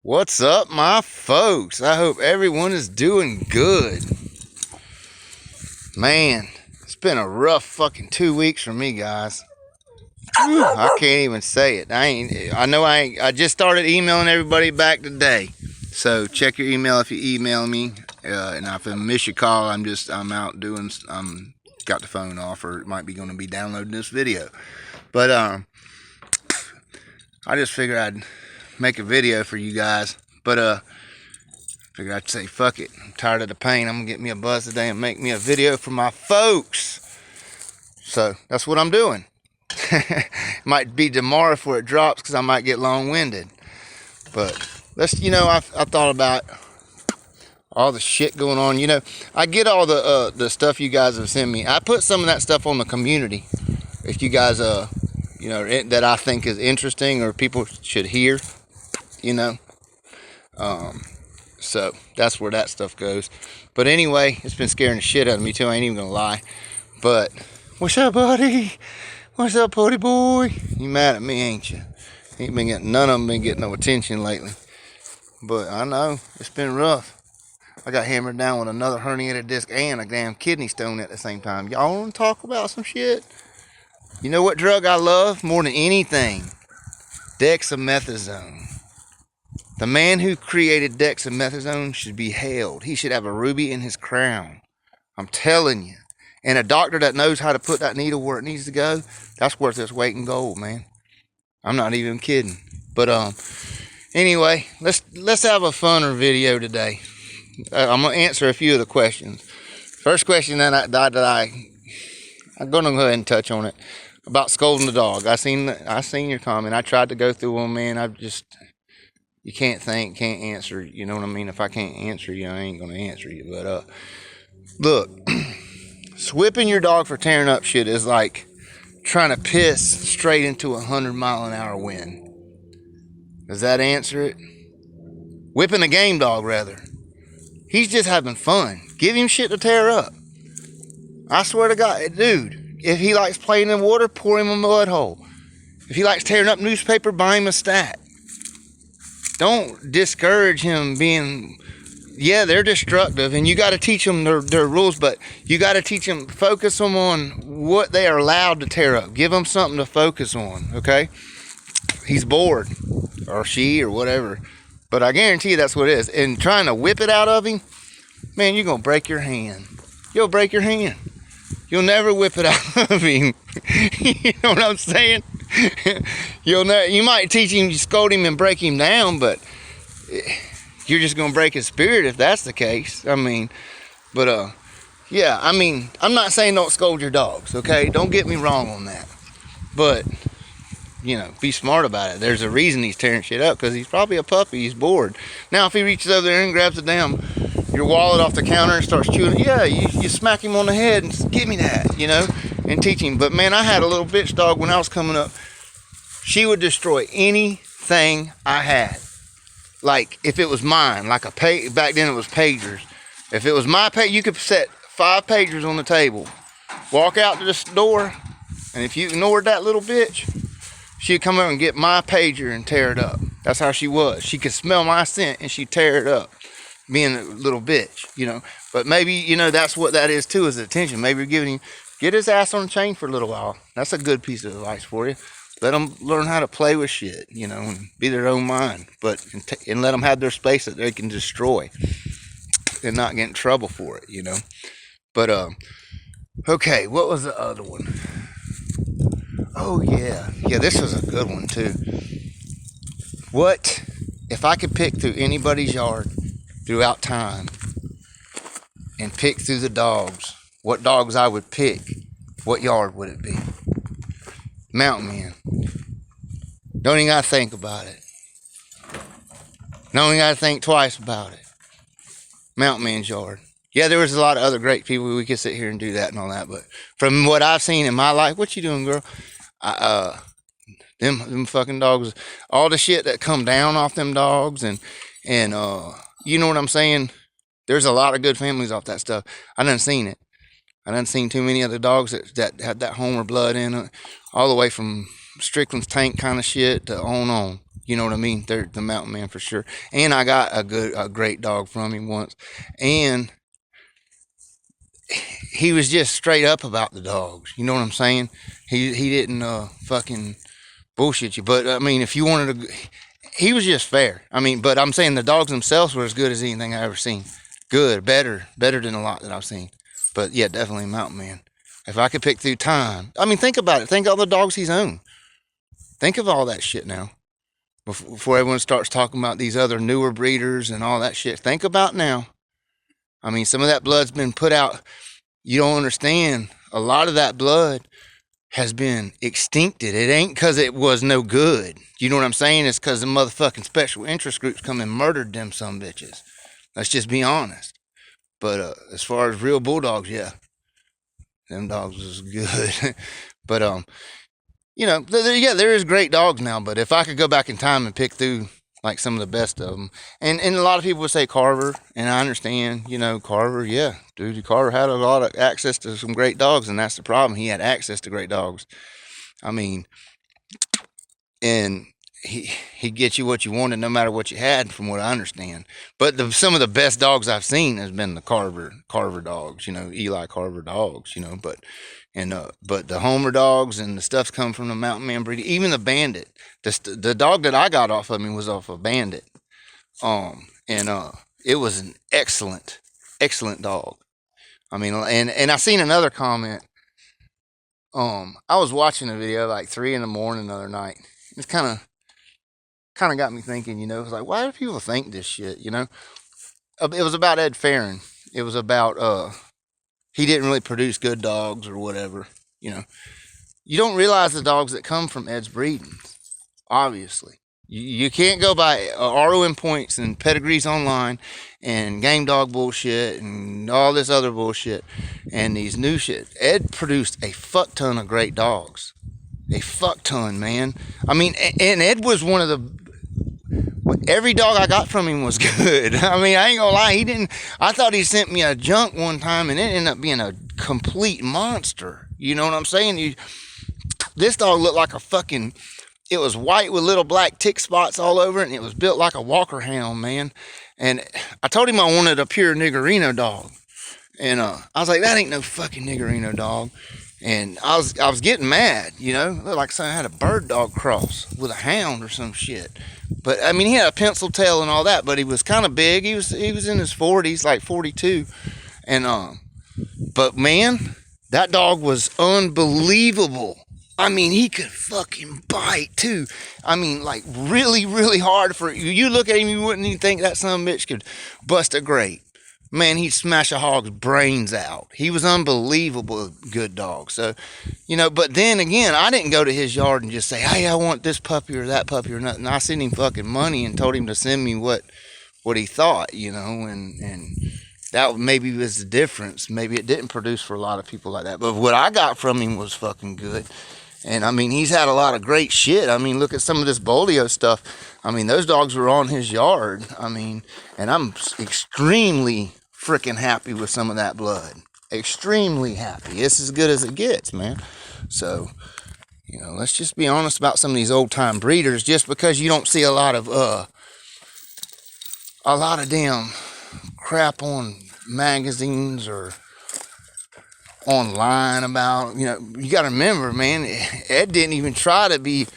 What's up, my folks? I hope everyone is doing good. Man, it's been a rough fucking 2 weeks for me, guys. Whew, I can't even say it. I just started emailing everybody back today. So check your email if you email me. And if I miss your call, I'm out doing, got the phone off, or it might be going to be downloading this video. But I just figured I'd make a video for you guys. But figured I'd say fuck it. I'm tired of the pain. I'm gonna get me a buzz today and make me a video for my folks. So that's what I'm doing. Might be tomorrow before it drops because I might get long-winded. But I thought about all the shit going on. I get all the stuff you guys have sent me. I put some of that stuff on the community. If you guys that I think is interesting or people should hear, so that's where that stuff goes. But anyway, it's been scaring the shit out of me too. I ain't even gonna lie. But what's up, buddy? What's up, buddy boy? You mad at me, ain't you? None of them been getting no attention lately. But I know it's been rough. I got hammered down with another herniated disc and a damn kidney stone at the same time. Y'all want to talk about some shit? You know what drug I love more than anything? Dexamethasone. The man who created dexamethasone should be hailed. He should have a ruby in his crown. I'm telling you. And a doctor that knows how to put that needle where it needs to go, that's worth its weight in gold, man. I'm not even kidding. But anyway, let's have a funner video today. I'm gonna answer a few of the questions. First question I'm gonna go ahead and touch on it about scolding the dog. I seen your comment. I tried to go through them, man. You can't answer. You know what I mean? If I can't answer you, I ain't gonna answer you. But look, whipping your dog for tearing up shit is like trying to piss straight into a 100-mile-an-hour wind. Does that answer it? Whipping a game dog, rather. He's just having fun. Give him shit to tear up. I swear to God, dude, if he likes playing in water, pour him a mud hole. If he likes tearing up newspaper, buy him a stack. Don't discourage him being... Yeah, they're destructive, and you got to teach them their rules, but you got to teach them, focus them on what they are allowed to tear up. Give them something to focus on, okay? He's bored, or she, or whatever. But I guarantee you that's what it is. And trying to whip it out of him, man, you're going to break your hand. You'll break your hand. You'll never whip it out of him. You know what I'm saying? You might teach him, you scold him and break him down, but you're just going to break his spirit if that's the case. Yeah, I'm not saying don't scold your dogs, okay? Don't get me wrong on that. But, be smart about it. There's a reason he's tearing shit up, because he's probably a puppy. He's bored. Now, if he reaches over there and grabs your wallet off the counter and starts chewing it, yeah, you smack him on the head and give me that, and teach him. But, man, I had a little bitch dog when I was coming up. She would destroy anything I had. Like, if it was mine, back then it was pagers. If it was my page, you could set 5 pagers on the table. Walk out to the door, and if you ignored that little bitch, she'd come over and get my pager and tear it up. That's how she was. She could smell my scent, and she'd tear it up, being a little bitch, But maybe, that's what that is, too, is attention. Maybe you're giving him, get his ass on a chain for a little while. That's a good piece of advice for you. Let them learn how to play with shit, and be their own mind. And let them have their space that they can destroy and not get in trouble for it, But, okay, what was the other one? Oh, yeah. Yeah, this was a good one, too. What, if I could pick through anybody's yard throughout time and pick through the dogs, what dogs I would pick, what yard would it be? Mountain man. Don't even gotta think about it. Don't even gotta think twice about it. Mountain man's yard. Yeah, there was a lot of other great people. We could sit here and do that and all that, but from what I've seen in my life, what you doing, girl? Them fucking dogs, all the shit that come down off them dogs, and you know what I'm saying? There's a lot of good families off that stuff. I done seen it. I done seen too many other dogs that had that Homer blood in it, all the way from Strickland's tank kind of shit to on. You know what I mean? They're the mountain man for sure. And I got a great dog from him once, and he was just straight up about the dogs. You know what I'm saying? He didn't fucking bullshit you. But I mean, if you wanted to, he was just fair. I mean, but I'm saying the dogs themselves were as good as anything I ever seen. Good, better than a lot that I've seen. But yeah, definitely mountain man. If I could pick through time, I mean, think about it. Think of all the dogs he's owned. Think of all that shit now. Before everyone starts talking about these other newer breeders and all that shit. Think about now. I mean, some of that blood's been put out. You don't understand. A lot of that blood has been extincted. It ain't because it was no good. You know what I'm saying? It's because the motherfucking special interest groups come and murdered them some bitches. Let's just be honest. But as far as real bulldogs, yeah, them dogs was good. But you know, yeah, there is great dogs now. But if I could go back in time and pick through like some of the best of them, and a lot of people would say Carver, and I understand, you know, Carver, yeah, dude, Carver had a lot of access to some great dogs, and that's the problem. He had access to great dogs. I mean, and he'd get you what you wanted no matter what you had, from what I understand. But some of the best dogs I've seen has been the Carver dogs, you know, Eli Carver dogs, you know. But the Homer dogs and the stuff's come from the mountain man breed. Even the Bandit, the dog that I got off of him was off a Bandit, it was an excellent dog. I mean, and I seen another comment. I was watching a video like 3 a.m. the other night. It's kind of got me thinking, you know. It's like, why do people think this shit, you know? It was about Ed Faron. It was about he didn't really produce good dogs or whatever, you know. You don't realize the dogs that come from Ed's breeding, obviously. You can't go by ROM points and pedigrees online and game dog bullshit and all this other bullshit and these new shit. Ed produced a fuck ton of great dogs. A fuck ton, man. I mean, and Ed was one of the... Every dog I got from him was good. I mean, I ain't gonna lie. I thought he sent me a junk one time, and it ended up being a complete monster. You know what I'm saying? This dog looked like a fucking... It was white with little black tick spots all over it, and it was built like a Walker Hound, man. And I told him I wanted a pure Niggerino dog. And I was like, that ain't no fucking Niggerino dog. And I was getting mad, you know. It looked like something had a bird dog cross with a hound or some shit. But I mean, he had a pencil tail and all that, but he was kind of big. He was in his 40s, like 42. And but man, that dog was unbelievable. I mean, he could fucking bite too. I mean, like really, really hard for you. You look at him, you wouldn't even think that son of a bitch could bust a grape. Man, he'd smash a hog's brains out. He was unbelievable good dog. So, you know, but then again, I didn't go to his yard and just say, hey, I want this puppy or that puppy or nothing. I sent him fucking money and told him to send me what he thought, you know, and that maybe was the difference. Maybe it didn't produce for a lot of people like that. But what I got from him was fucking good. And I mean, he's had a lot of great shit. I mean, look at some of this Bolio stuff. I mean, those dogs were on his yard. I mean, and I'm extremely freaking happy with some of that blood. Extremely happy. It's as good as it gets, man. So, you know, let's just be honest about some of these old time breeders. Just because you don't see a lot of damn crap on magazines or online about, you know, you got to remember, man, Ed didn't even try to be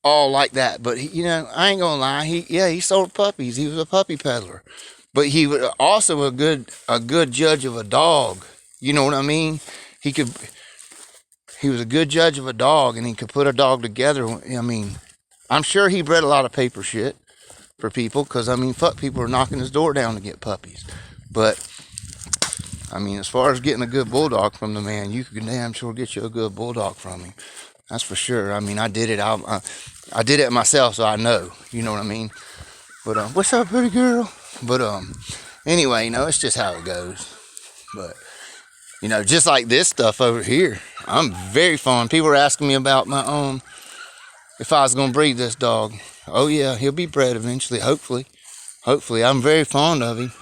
all like that. But he, you know, I ain't gonna lie, he sold puppies. He was a puppy peddler, but he was also a good judge of a dog. You know what I mean? He was a good judge of a dog, and he could put a dog together. I mean, I'm sure he bred a lot of paper shit for people, because I mean, fuck, people are knocking his door down to get puppies. But I mean, as far as getting a good bulldog from the man, you could damn sure get you a good bulldog from him. That's for sure. I mean, I did it. I did it myself, so I know. You know what I mean? But what's up, pretty girl? But anyway, you know, it's just how it goes. But you know, just like this stuff over here, I'm very fond. People are asking me about my if I was gonna breed this dog. Oh yeah, he'll be bred eventually. Hopefully, I'm very fond of him.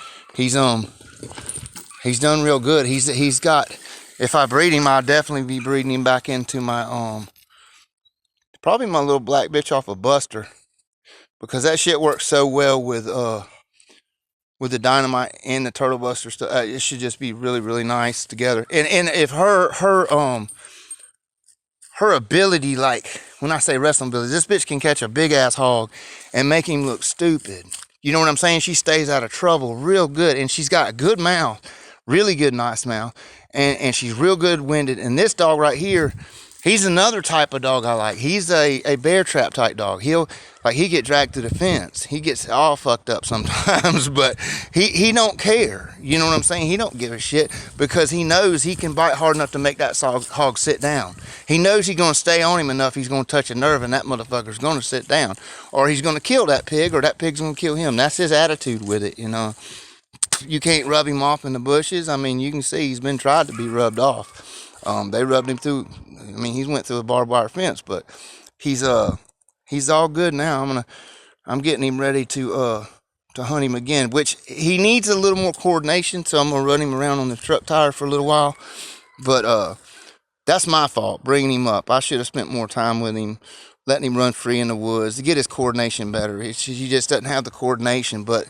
He's done real good. He's got, if I breed him, I'll definitely be breeding him back into my probably my little black bitch off of Buster. because that shit works so well with the dynamite and the turtle buster stuff. It should just be really, really nice together. And if her ability, like when I say wrestling ability, this bitch can catch a big ass hog and make him look stupid. You know what I'm saying? She stays out of trouble real good, and she's got a good mouth, really good, nice mouth, and she's real good winded. And this dog right here, he's another type of dog I like. He's a bear trap type dog. He get dragged through the fence. He gets all fucked up sometimes, but he don't care. You know what I'm saying? He don't give a shit because he knows he can bite hard enough to make that hog sit down. He knows he's going to stay on him enough. He's going to touch a nerve, and that motherfucker's going to sit down, or he's going to kill that pig, or that pig's going to kill him. That's his attitude with it, you know. You can't rub him off in the bushes. I mean, you can see he's been tried to be rubbed off. They rubbed him through. I mean, he went through a barbed wire fence, but he's all good now. I'm getting him ready to hunt him again, which he needs a little more coordination. So I'm gonna run him around on the truck tire for a little while. But that's my fault bringing him up. I should have spent more time with him, letting him run free in the woods to get his coordination better. He just doesn't have the coordination, but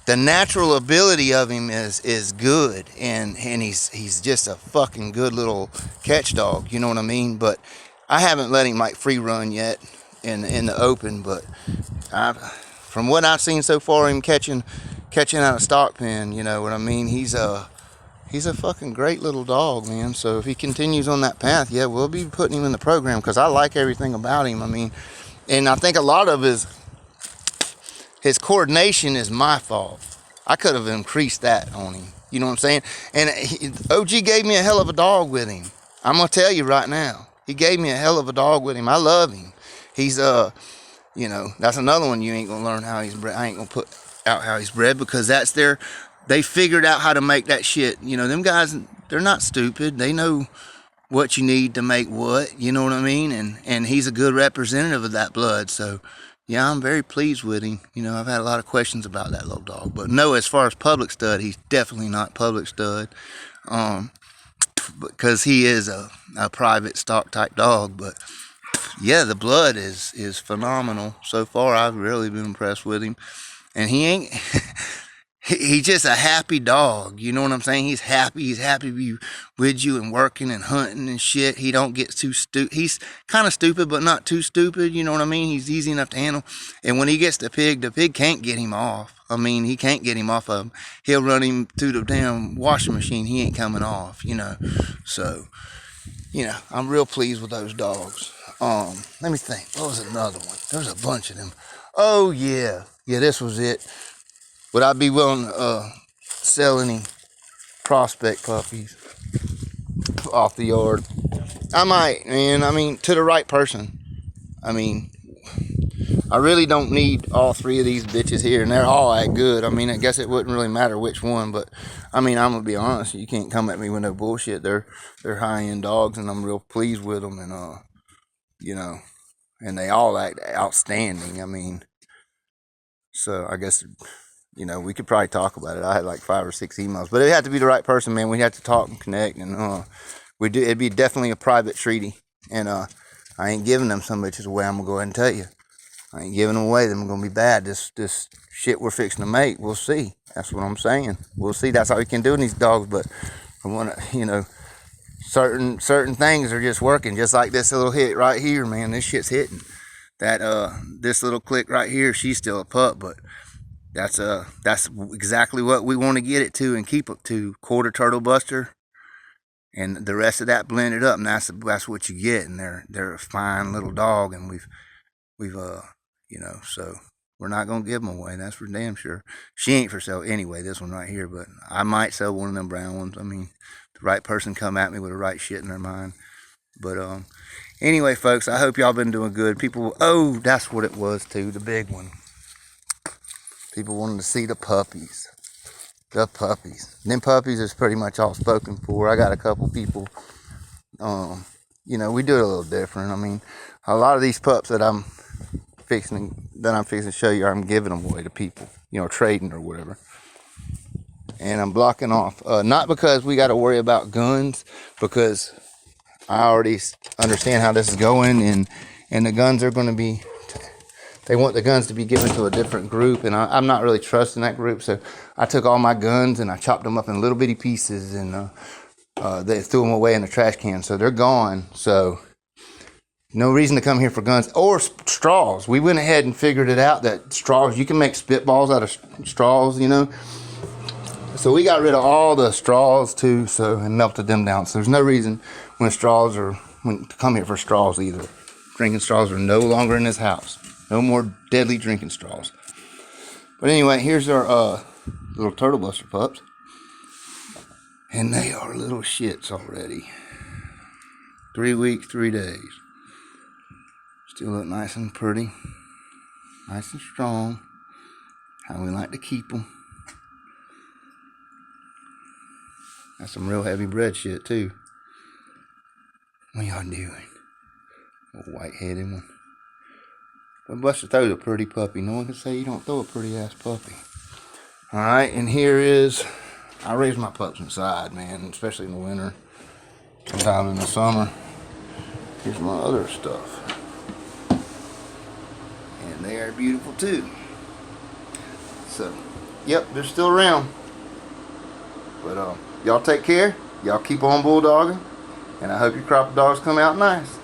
the natural ability of him is good, and he's just a fucking good little catch dog, you know what I mean? But I haven't let him like free run yet in the open, but from what I've seen so far, him catching out of stock pen, you know what I mean? He's a fucking great little dog, man. So if he continues on that path, yeah, we'll be putting him in the program because I like everything about him. I mean, and I think a lot of his coordination is my fault. I could have increased that on him. You know what I'm saying? And OG gave me a hell of a dog with him. I'm going to tell you right now. He gave me a hell of a dog with him. I love him. He's, you know, that's another one you ain't going to learn how he's bred. I ain't going to put out how he's bred because they figured out how to make that shit. You know, them guys, they're not stupid. They know what you need to make what. You know what I mean? And he's a good representative of that blood. So, yeah, I'm very pleased with him. You know, I've had a lot of questions about that little dog. But no, as far as public stud, he's definitely not public stud. Because he is a private stock type dog. But yeah, the blood is phenomenal. So far, I've really been impressed with him. And he ain't... He's just a happy dog. You know what I'm saying? He's happy. He's happy to be with you and working and hunting and shit. He don't get too stupid. He's kind of stupid, but not too stupid. You know what I mean? He's easy enough to handle. And when he gets the pig can't get him off. I mean, he can't get him off of him. He'll run him through the damn washing machine. He ain't coming off, you know. So, you know, I'm real pleased with those dogs. Let me think. What was another one? There was a bunch of them. Oh, yeah. Yeah, this was it. Would I be willing to sell any prospect puppies off the yard? I might, man. I mean, to the right person. I mean, I really don't need all three of these bitches here, and they're all that good. I mean, I guess it wouldn't really matter which one, but I mean, I'm gonna be honest. You can't come at me with no bullshit. They're high-end dogs, and I'm real pleased with them, and you know, and they all act outstanding. I mean, so I guess. You know, we could probably talk about it. I had like 5 or 6 emails, but it had to be the right person, man. We'd have to talk and connect, and it'd be definitely a private treaty. And I ain't giving them some bitches away. I'm gonna go ahead and tell you, I ain't giving them away. Them gonna be bad. This shit we're fixing to make, we'll see. That's what I'm saying. We'll see. That's all you can do in these dogs. But I want to, you know, certain things are just working. Just like this little hit right here, man. This shit's hitting. That this little click right here, she's still a pup, but. That's exactly what we want to get it to and keep it to. Quarter turtle buster, and the rest of that blended up, and that's what you get. And they're a fine little dog, and we've you know, so we're not gonna give them away. That's for damn sure. She ain't for sale anyway. This one right here, but I might sell one of them brown ones. I mean, the right person come at me with the right shit in their mind. But anyway, folks, I hope y'all been doing good. People, oh, that's what it was too. The big one. People wanted to see the puppies. The puppies. Them puppies is pretty much all spoken for. I got a couple people, you know, we do it a little different. I mean, a lot of these pups that I'm fixing to show you, I'm giving them away to people, you know, trading or whatever. And I'm blocking off, not because we got to worry about guns, because I already understand how this is going, and the guns are going to be they want the guns to be given to a different group, and I'm not really trusting that group, so I took all my guns and I chopped them up in little bitty pieces, and they threw them away in the trash can, so they're gone. So no reason to come here for guns or straws. We went ahead and figured it out that straws, you can make spitballs out of straws, you know. So we got rid of all the straws too, and melted them down. So there's no reason to come here for straws either. Drinking straws are no longer in this house. No more deadly drinking straws. But anyway, here's our little turtle buster pups. And they are little shits already. 3 weeks, 3 days. Still look nice and pretty. Nice and strong. How we like to keep them. Got some real heavy bread shit too. What y'all doing? A white-headed one. But Buster throws a pretty puppy. No one can say you don't throw a pretty ass puppy. Alright, and here is, I raise my pups inside, man, especially in the winter. Sometime in the summer. Here's my other stuff. And they are beautiful too. So, yep, they're still around. But y'all take care. Y'all keep on bulldogging. And I hope your crop of dogs come out nice.